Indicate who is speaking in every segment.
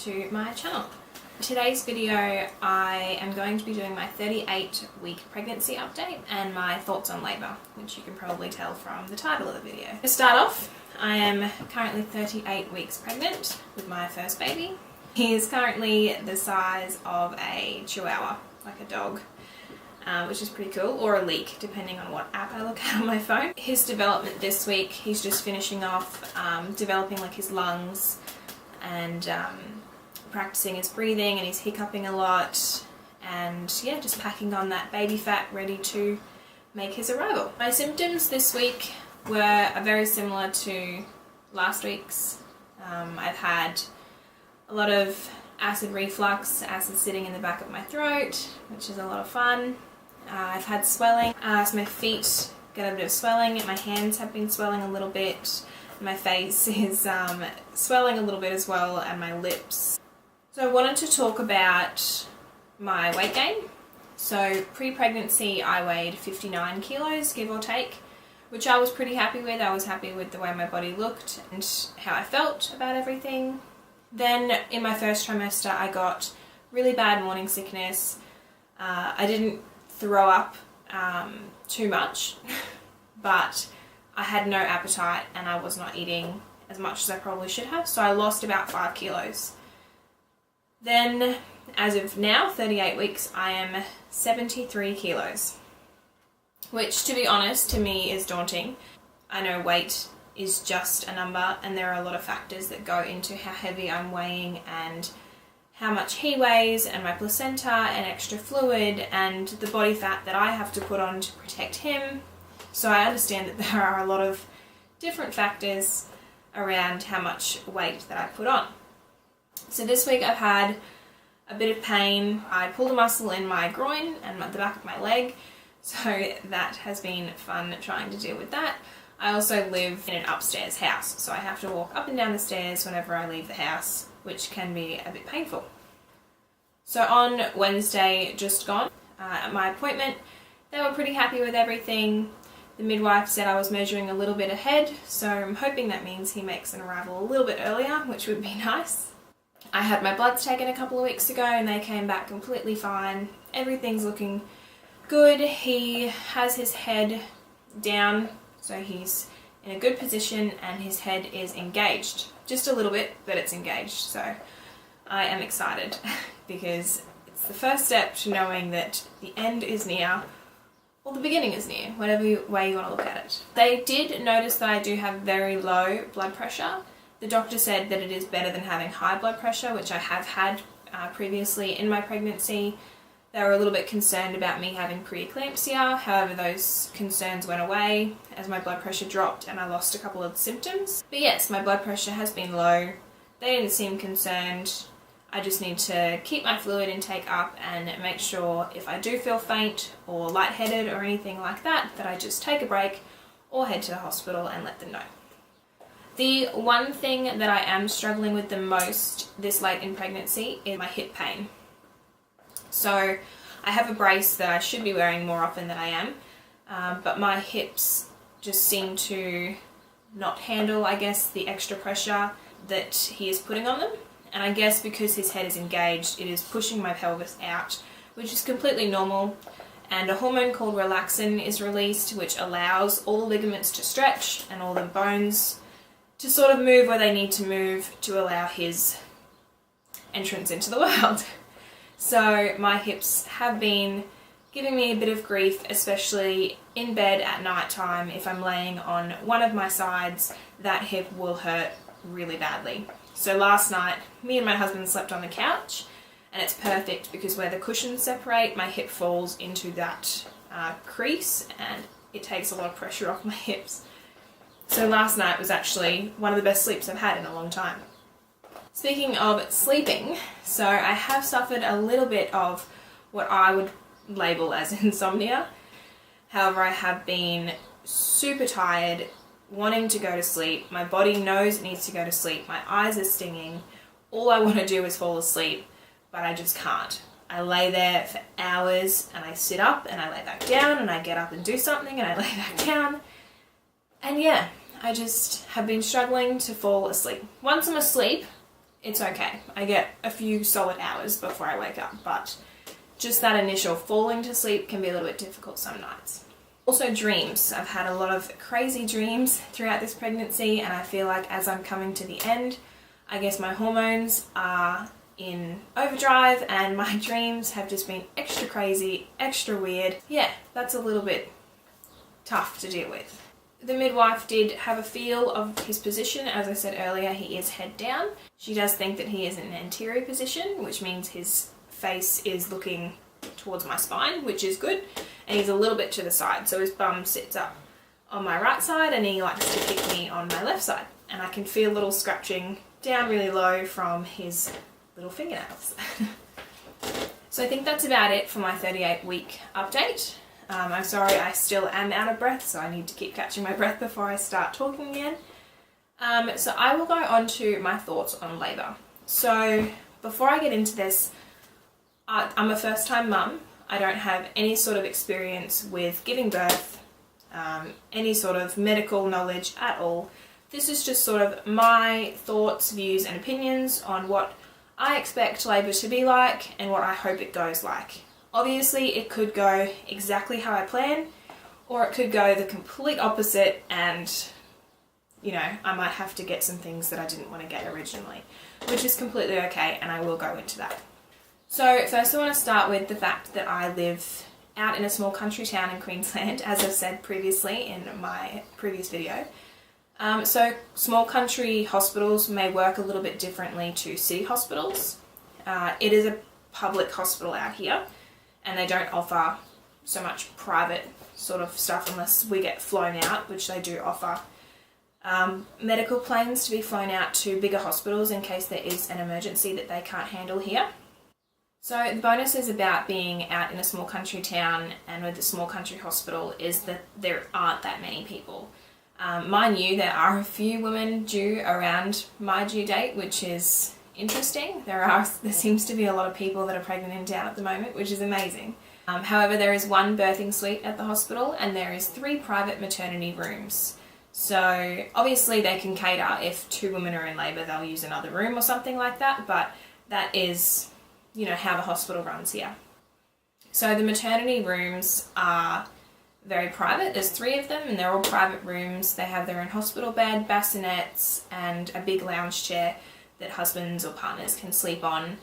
Speaker 1: to my channel. In today's video I am going to be doing my 38-week pregnancy update and my thoughts on labour, which you can probably tell from the title of the video. To start off, I am currently 38 weeks pregnant with my first baby. He is currently the size of a chihuahua, like a dog. Which is pretty cool, or a leek, depending on what app I look at on my phone. His development this week, he's just finishing off developing like his lungs and practicing his breathing, and he's hiccuping a lot, and yeah, just packing on that baby fat ready to make his arrival. My symptoms this week are very similar to last week's. I've had a lot of acid reflux, acid sitting in the back of my throat, which is a lot of fun. I've had swelling, so my feet get a bit of swelling, my hands have been swelling a little bit, my face is swelling a little bit as well, and my lips. So I wanted to talk about my weight gain. So pre-pregnancy I weighed 59 kilos, give or take, which I was pretty happy with. I was happy with the way my body looked and how I felt about everything. Then in my first trimester I got really bad morning sickness. I didn't throw up too much, but I had no appetite and I was not eating as much as I probably should have, so I lost about 5 kilos. Then, as of now, 38 weeks, I am 73 kilos, which, to be honest, to me is daunting. I know weight is just a number and there are a lot of factors that go into how heavy I'm weighing and how much he weighs, and my placenta and extra fluid and the body fat that I have to put on to protect him. So I understand that there are a lot of different factors around how much weight that I put on. So this week I've had a bit of pain. I pulled a muscle in my groin and the back of my leg, so that has been fun trying to deal with that. I also live in an upstairs house, so I have to walk up and down the stairs whenever I leave the house, which can be a bit painful. So on Wednesday just gone, at my appointment, they were pretty happy with everything. The midwife said I was measuring a little bit ahead, so I'm hoping that means he makes an arrival a little bit earlier, which would be nice. I had my bloods taken a couple of weeks ago and they came back completely fine. Everything's looking good. He has his head down, so he's in a good position and his head is engaged. Just a little bit, but it's engaged. So I am excited because it's the first step to knowing that the end is near, or the beginning is near, whatever way you want to look at it. They did notice that I do have very low blood pressure. The doctor said that it is better than having high blood pressure, which I have had previously in my pregnancy. They were a little bit concerned about me having preeclampsia, however those concerns went away as my blood pressure dropped and I lost a couple of symptoms. But yes, my blood pressure has been low. They didn't seem concerned. I just need to keep my fluid intake up and make sure if I do feel faint or lightheaded or anything like that, that I just take a break or head to the hospital and let them know. The one thing that I am struggling with the most this late in pregnancy is my hip pain. So I have a brace that I should be wearing more often than I am, but my hips just seem to not handle, I guess, the extra pressure that he is putting on them. And I guess because his head is engaged, it is pushing my pelvis out, which is completely normal. And a hormone called relaxin is released, which allows all the ligaments to stretch and all the bones to sort of move where they need to move to allow his entrance into the world. So my hips have been giving me a bit of grief, especially in bed at night time. If I'm laying on one of my sides, that hip will hurt really badly. So last night, me and my husband slept on the couch, and it's perfect because where the cushions separate, my hip falls into that crease and it takes a lot of pressure off my hips. So last night was actually one of the best sleeps I've had in a long time. Speaking of sleeping, so I have suffered a little bit of what I would label as insomnia. However, I have been super tired, wanting to go to sleep. My body knows it needs to go to sleep. My eyes are stinging. All I want to do is fall asleep, but I just can't. I lay there for hours and I sit up and I lay back down and I get up and do something and I lay back down. And yeah, I just have been struggling to fall asleep. Once I'm asleep, it's okay. I get a few solid hours before I wake up, but just that initial falling to sleep can be a little bit difficult some nights. Also dreams. I've had a lot of crazy dreams throughout this pregnancy, and I feel like as I'm coming to the end, I guess my hormones are in overdrive and my dreams have just been extra crazy, extra weird. Yeah, that's a little bit tough to deal with. The midwife did have a feel of his position. As I said earlier, he is head down. She does think that he is in an anterior position, which means his face is looking towards my spine, which is good, and he's a little bit to the side, so his bum sits up on my right side and he likes to kick me on my left side, and I can feel little scratching down really low from his little fingernails. So I think that's about it for my 38-week update. I'm sorry, I still am out of breath, so I need to keep catching my breath before I start talking again. So I will go on to my thoughts on labour. So before I get into this, I'm a first-time mum. I don't have any sort of experience with giving birth, any sort of medical knowledge at all. This is just sort of my thoughts, views and opinions on what I expect labour to be like and what I hope it goes like. Obviously it could go exactly how I plan, or it could go the complete opposite and, you know, I might have to get some things that I didn't want to get originally, which is completely okay, and I will go into that. So first I want to start with the fact that I live out in a small country town in Queensland, as I've said previously in my previous video. So small country hospitals may work a little bit differently to city hospitals. It is a public hospital out here, and they don't offer so much private sort of stuff unless we get flown out, which they do offer medical planes to be flown out to bigger hospitals in case there is an emergency that they can't handle here. So the bonuses about being out in a small country town and with a small country hospital is that there aren't that many people. Mind you, there are a few women due around my due date, which is interesting. There seems to be a lot of people that are pregnant in town at the moment, which is amazing. However, there is one birthing suite at the hospital and there is 3 private maternity rooms. So obviously they can cater if 2 women are in labour, they'll use another room or something like that, but that is, you know, how the hospital runs here. So the maternity rooms are very private. There's 3 of them and they're all private rooms. They have their own hospital bed, bassinets and a big lounge chair that husbands or partners can sleep on,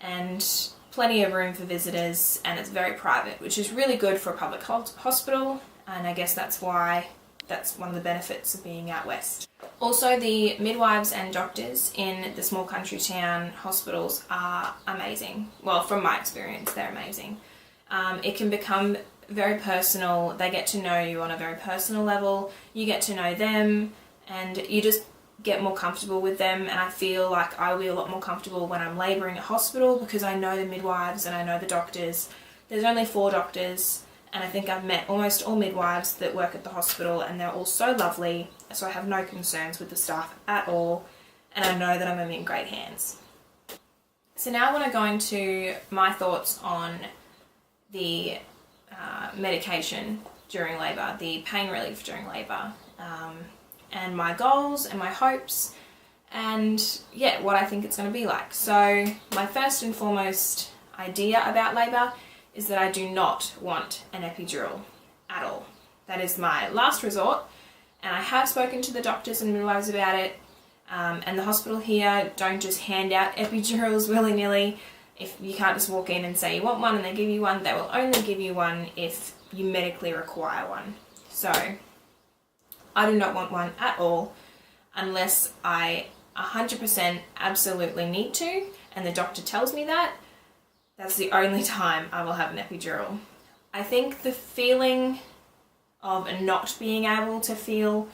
Speaker 1: and plenty of room for visitors, and it's very private, which is really good for a public hospital, and I guess that's why that's one of the benefits of being out west. Also, the midwives and doctors in the small country town hospitals are amazing. Well, from my experience, they're amazing. It can become very personal. They get to know you on a very personal level. You get to know them and you just get more comfortable with them, and I feel like I'll be a lot more comfortable when I'm labouring at hospital because I know the midwives and I know the doctors. There's only 4 doctors, and I think I've met almost all midwives that work at the hospital, and they're all so lovely, so I have no concerns with the staff at all, and I know that I'm in great hands. So now I want to go into my thoughts on the medication during labour, the pain relief during labour, and my goals and my hopes, and yeah, what I think it's going to be like. So my first and foremost idea about labour is that I do not want an epidural at all. That is my last resort, and I have spoken to the doctors and midwives about it, and the hospital here don't just hand out epidurals willy-nilly. If you can't just walk in and say you want one and they give you one, they will only give you one if you medically require one. So I do not want one at all unless I 100% absolutely need to, and the doctor tells me that. That's the only time I will have an epidural. I think the feeling of not being able to feel,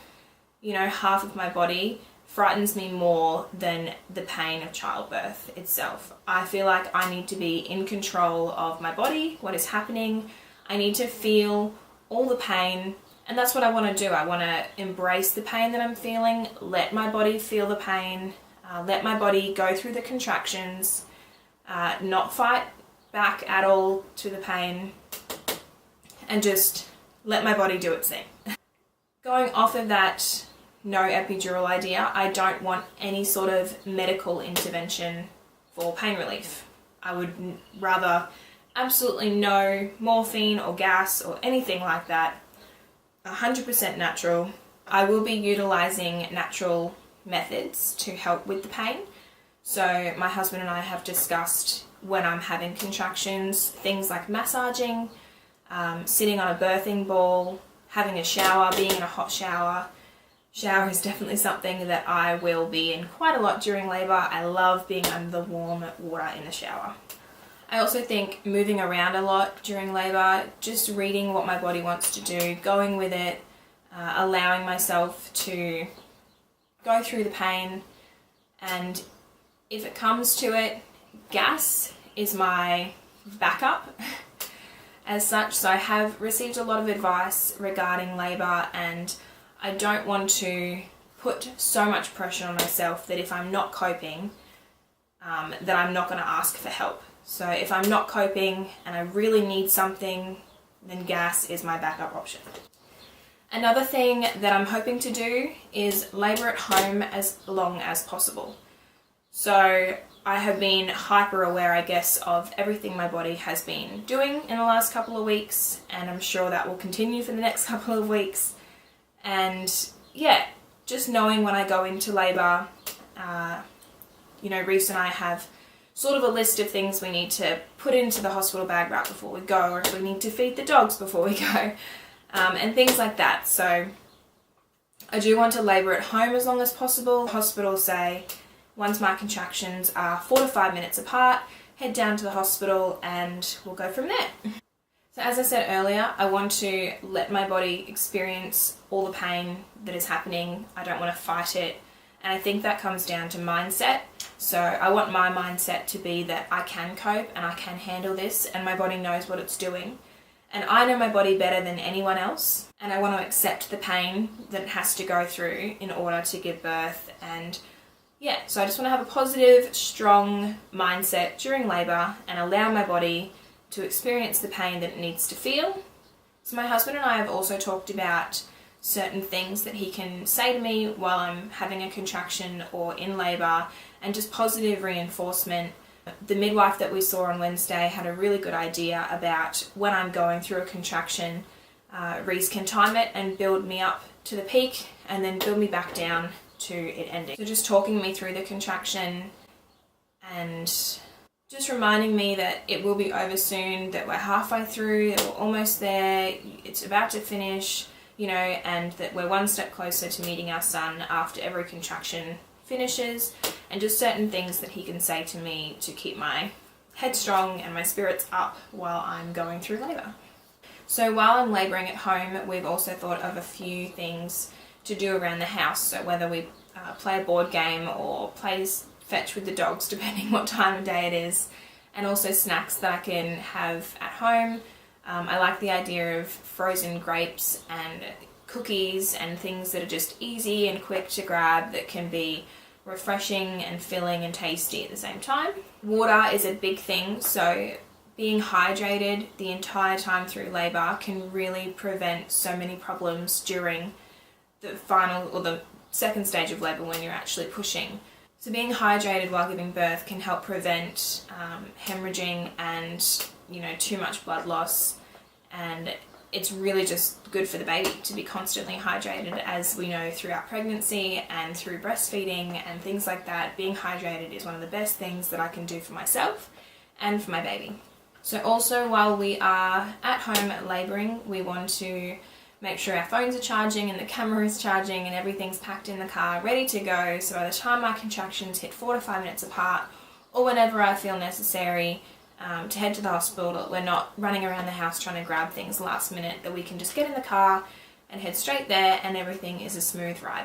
Speaker 1: you know, half of my body frightens me more than the pain of childbirth itself. I feel like I need to be in control of my body, what is happening. I need to feel all the pain, and that's what I want to do. I want to embrace the pain that I'm feeling, let my body feel the pain, let my body go through the contractions, not fight back at all to the pain, and just let my body do its thing. Going off of that no epidural idea. I don't want any sort of medical intervention for pain relief. I would rather absolutely no morphine or gas or anything like that. 100% natural. I will be utilising natural methods to help with the pain. So my husband and I have discussed when I'm having contractions, things like massaging, sitting on a birthing ball, having a shower, being in a hot shower. Shower is definitely something that I will be in quite a lot during labour. I love being under the warm water in the shower. I also think moving around a lot during labour, just reading what my body wants to do, going with it, allowing myself to go through the pain, and if it comes to it, gas is my backup as such. So I have received a lot of advice regarding labour, and I don't want to put so much pressure on myself that if I'm not coping, that I'm not going to ask for help. So if I'm not coping and I really need something, then gas is my backup option. Another thing that I'm hoping to do is labour at home as long as possible. So I have been hyper aware, I guess, of everything my body has been doing in the last couple of weeks, and I'm sure that will continue for the next couple of weeks. And yeah, just knowing when I go into labour, Reese and I have sort of a list of things we need to put into the hospital bag right before we go, or if we need to feed the dogs before we go, and things like that. So I do want to labour at home as long as possible. Hospitals say once my contractions are 4 to 5 minutes apart, head down to the hospital and we'll go from there. So as I said earlier, I want to let my body experience all the pain that is happening. I don't want to fight it. And I think that comes down to mindset. So I want my mindset to be that I can cope and I can handle this, and my body knows what it's doing. And I know my body better than anyone else. And I want to accept the pain that it has to go through in order to give birth. And yeah, so I just want to have a positive, strong mindset during labour and allow my body to experience the pain that it needs to feel. So my husband and I have also talked about certain things that he can say to me while I'm having a contraction or in labour, and just positive reinforcement. The midwife that we saw on Wednesday had a really good idea about when I'm going through a contraction, Reese can time it and build me up to the peak and then build me back down to it ending. So just talking me through the contraction and just reminding me that it will be over soon, that we're halfway through, that we're almost there, it's about to finish, and that we're one step closer to meeting our son after every contraction finishes, and just certain things that he can say to me to keep my head strong and my spirits up while I'm going through labour. So while I'm labouring at home, we've also thought of a few things to do around the house. So whether we play a board game or play fetch with the dogs, depending what time of day it is, and also snacks that I can have at home. I like the idea of frozen grapes and cookies and things that are just easy and quick to grab that can be refreshing and filling and tasty at the same time. Water is a big thing, so being hydrated the entire time through labour can really prevent so many problems during the final or the second stage of labour when you're actually pushing. So being hydrated while giving birth can help prevent hemorrhaging and too much blood loss, and it's really just good for the baby to be constantly hydrated, as we know throughout pregnancy and through breastfeeding and things like that. Being hydrated is one of the best things that I can do for myself and for my baby. So also while we are at home labouring, we want to make sure our phones are charging and the camera is charging and everything's packed in the car, ready to go. So by the time my contractions hit 4 to 5 minutes apart, or whenever I feel necessary to head to the hospital, we're not running around the house trying to grab things last minute, that we can just get in the car and head straight there and everything is a smooth ride.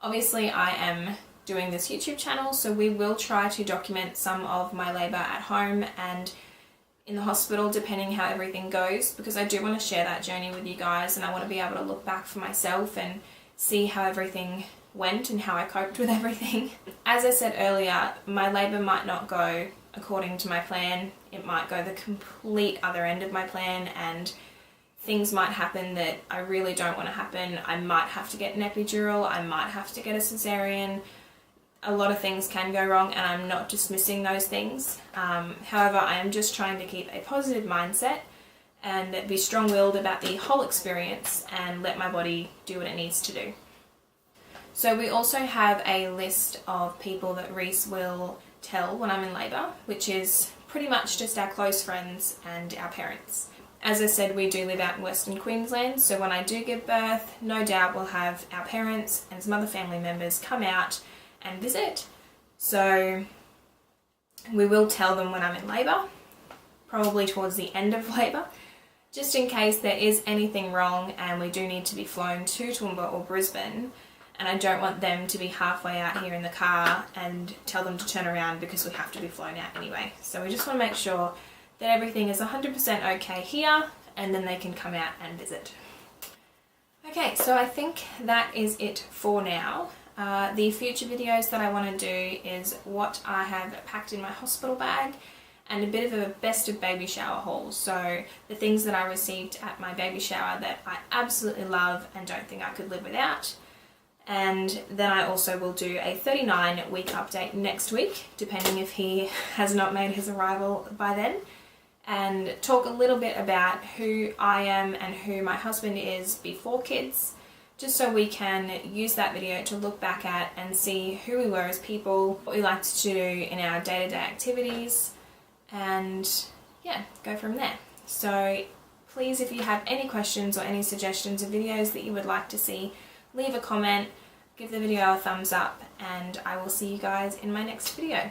Speaker 1: Obviously I am doing this YouTube channel, so we will try to document some of my labour at home and in the hospital, depending how everything goes, because I do want to share that journey with you guys, and I want to be able to look back for myself and see how everything went and how I coped with everything. As I said earlier, my labour might not go according to my plan. It might go the complete other end of my plan, and things might happen that I really don't want to happen. I might have to get an epidural, I might have to get a cesarean. A lot of things can go wrong, and I'm not dismissing those things. However, I am just trying to keep a positive mindset and be strong-willed about the whole experience and let my body do what it needs to do. So we also have a list of people that Reese will tell when I'm in labour, which is pretty much just our close friends and our parents. As I said, we do live out in Western Queensland, so when I do give birth, no doubt we'll have our parents and some other family members come out and visit. So we will tell them when I'm in labour, probably towards the end of labour, just in case there is anything wrong and we do need to be flown to Toowoomba or Brisbane, and I don't want them to be halfway out here in the car and tell them to turn around because we have to be flown out anyway. So we just want to make sure that everything is 100% okay here, and then they can come out and visit. Okay, so I think that is it for now. The future videos that I want to do is what I have packed in my hospital bag and a bit of a best of baby shower haul. So the things that I received at my baby shower that I absolutely love and don't think I could live without. And then I also will do a 39-week update next week, depending if he has not made his arrival by then, and talk a little bit about who I am and who my husband is before kids, just so we can use that video to look back at and see who we were as people, what we liked to do in our day-to-day activities, and yeah, go from there. So please, if you have any questions or any suggestions of videos that you would like to see, leave a comment, give the video a thumbs up, and I will see you guys in my next video.